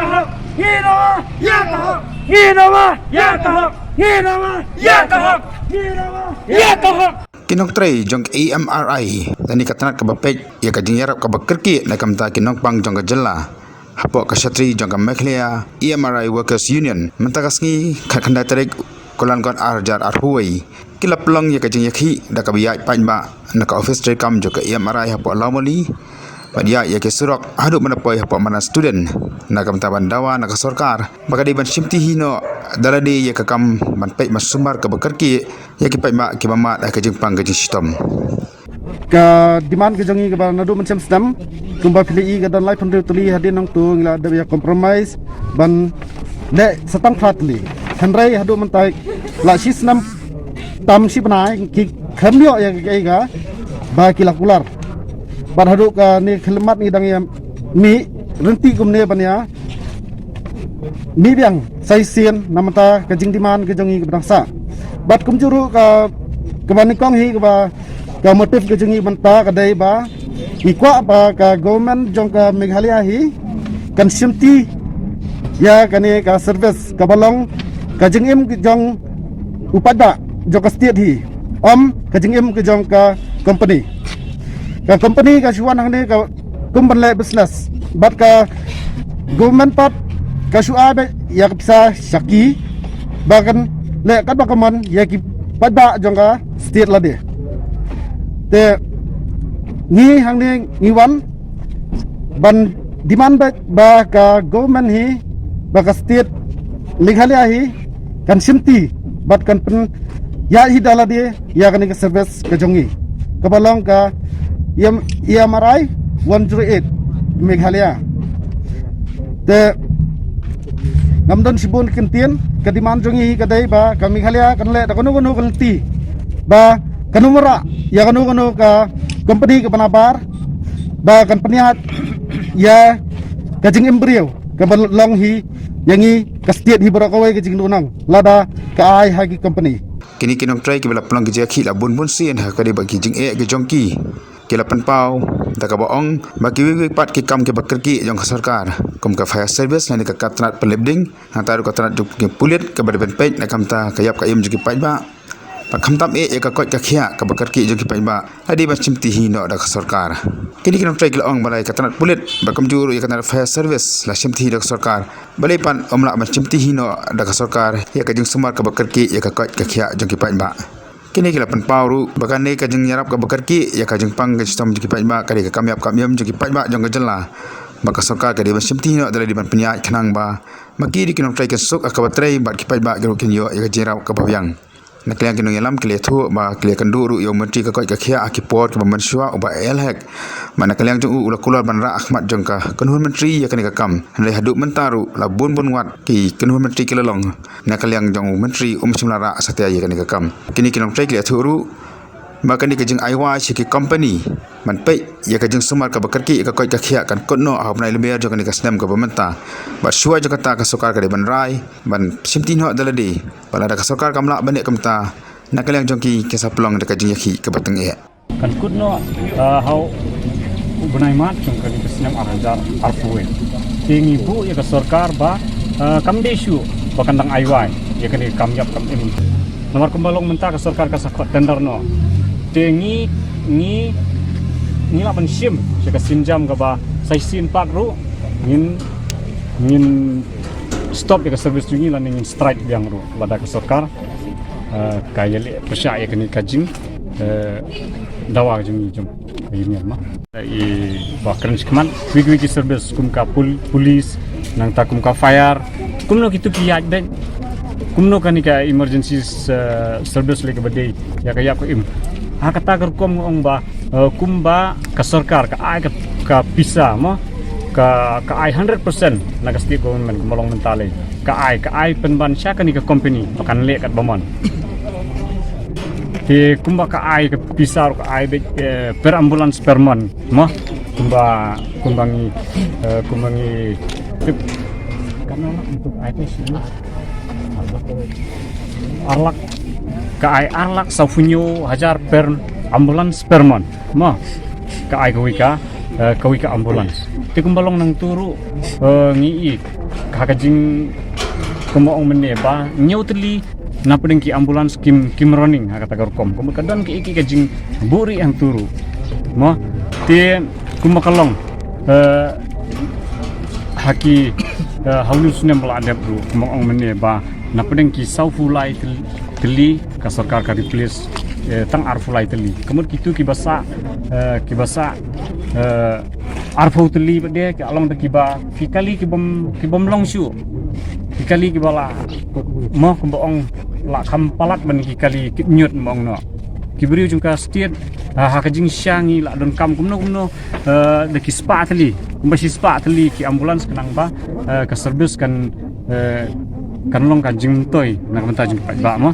kahak, Hinawa, ya kahak, Hinawa, ya kahak, Hinawa, ya kahak, Hinawa, ya kahak. Kinok tray jong AMRI tani katanat ka bapej ya ka jingyarap ka bakerki na kamta kinok pang jong ka jela hapo ka shatri jong ka mekhlia AMRI Workers Union mentakasngi khakanda tarik kolan kon arjar arhuai kilap long ya ka jingyakhi da ka biya panba na ka office tray kam jong ka AMRI hapo lamoli padia ya ke surok adu manapoi hapo mana student na kamta bandawa na ka sarkar maka di ban shimti hino daladi ya ka kam man pej masumar ka bakerki ya ki pai mak ki mama dah kejeng pang kejeng sistem ka demand ke jangi ke ba nadu macam sedam kumba pilih ke dan lai pun tuli hadin nang tu ngila ada ya compromise ban le setang flatly handrai hadu mentai la si senam tam si benai ki khamyo ya ga ba kilakular ban hadu ka ni khilmat ni dang ya mi renti kumne ban ya mi biang sai sien namata kejeng demand ke jangi ke bangsa bat kum juru ka kebanikong hi ka motif ke jengi banta kadai ba ikwa ba ka government jong ka Meghalaya hi kan simti ya kani ka service ka balong ka jengim ke jong upada jong ka state hi ka jengim ke jong ka company ka shuan hang ni ka kumban le business bat ka government pat ka shua be ya bisa syaki bahkan le kat bakaman ya ki pada jongka state la de te ni hang ni ngiwan ban demand ba ka government hi ba ka state Meghalaya hi kan simti bat kan pen ya hi dala de ya kan ke service ke jongi ka balong ka EMRI 108 Meghalaya te ngamdon sibun kentien kadiman jongi kadai ba kami Meghalaya kan le da kono kanti ba kanumara ya kono ka company ke panabar ba kan peniat ya kajing embrio ka long hi yangi ka state hi barakawai kajing dunang lada ka ai hagi company kini kinong try ki bala plang ki jakhi la bun sien ha ka de ba ki jing e ke jongki kila panpau da ka baong bagi wi pat ki kam ke bakerki jong ka sarkar kum ka fire service na ka katrat pelibding hantar ka tanat juk ki pulit ka ber ben pej na kamta kayap ka im juki paj ba pa kamtam e ka kot ka khia ka bakerki juki paj ba adi ba chimti hi no da ka sarkar kini kinong try ki ong balai ka tanat pulit ba kam juru ya ka tanat fire service la chimti da ka sarkar balai pan omla ma chimti hi no da ka sarkar ya ka jing sumar ka bakerki ya ka kot ka khia juki paj ba kini kila panpauru bahkan ni kajeng nyarap ka bakarki ya kajeng pang ke sistem juki pajma kari ka kamyap kamyam juki pajma jong jela maka sarkar kadi simti no dari ban penyak khnang ba maki di kinong trai ke suk akabatrai bat ki pajma gero kinyo ya jerap ka babyang nakliang kinong yalam kile thu ba kile kanduru yo menteri ka koi ka khia akiport ka mansua uba elhek mana kaliang jong ula kulal ban ra ahmad jong ka kenhun menteri ya kani ka kam le haduk mentaru la bun wat ki kenhun menteri kilalong na kaliang jong menteri simlara satya ya kani ka kam kini kinong trai kile thuru maka ni kajing aiwa shiki company man pe ya kajing sumar ka bakarki ka koi ka khia kan konno hapnai lember jong kani ka snem ka pementa ba shua jong kata ka sokar ka de ban rai ban simti no daladi bala da ka sokar kamla banek kamta na kaliang jong ki kesa plong de kajing yakhi ka batang e kan kutno how bunai mat jong kani ka snem arjar arfuwe tingi bu ya ka sarkar ba kam desu bakandang aiwa ya kani kamyap kam ini nomor kembalong menta ka sarkar ka sakot tender no tengi ni la ban sim ka sinjam ka ba sai sin pak ru ngin stop ya ka service jungi la ngin strike yang ru lada ka sarkar kaya le persya ya kani kajing dawa jungi jom ini mah i bakran skman wigi service kum ka police nang ta kum ka fire kumno kitu kiyaj ben kumno kani ka emergency service le ka bade ya kaya ko im kata kerkom ong ba kumba ka sarkar ka ai ka pisa mo ka ai 100% na ka state government kumolong mentale ka ai penban sya ka ni ka company akan le kat bomon ti kumba ka ai ka pisa ka ai per ambulance per mon mo kumbangi karena untuk ai sini arlak ka ai arlak saufunyo hajar per ambulans per mon ma ka ai kawika ambulans te kumbalong nang turu ngi kakajing kumoong meneba nyautli na pedeng ki ambulans kim running kata garkom kumakadan ki kajing buri ang turu mo te kumakalong haki haulus ne meladap ru kumoong meneba na pedeng ki saufulai teli ka sarkar ka replace tang arfulai teli kemud kitu ki basa arfau teli bade ki along de kiba fikali ki bom longshu fikali ki bala mo kumboong la kampalat ban ki kali nyut mong no kibri jungka state hakajing syangi la don kam kumno de ki spa teli kumbashi spa teli ki ambulans kenang ba ka service kan long kan jing toy nak mentajing pa ba mo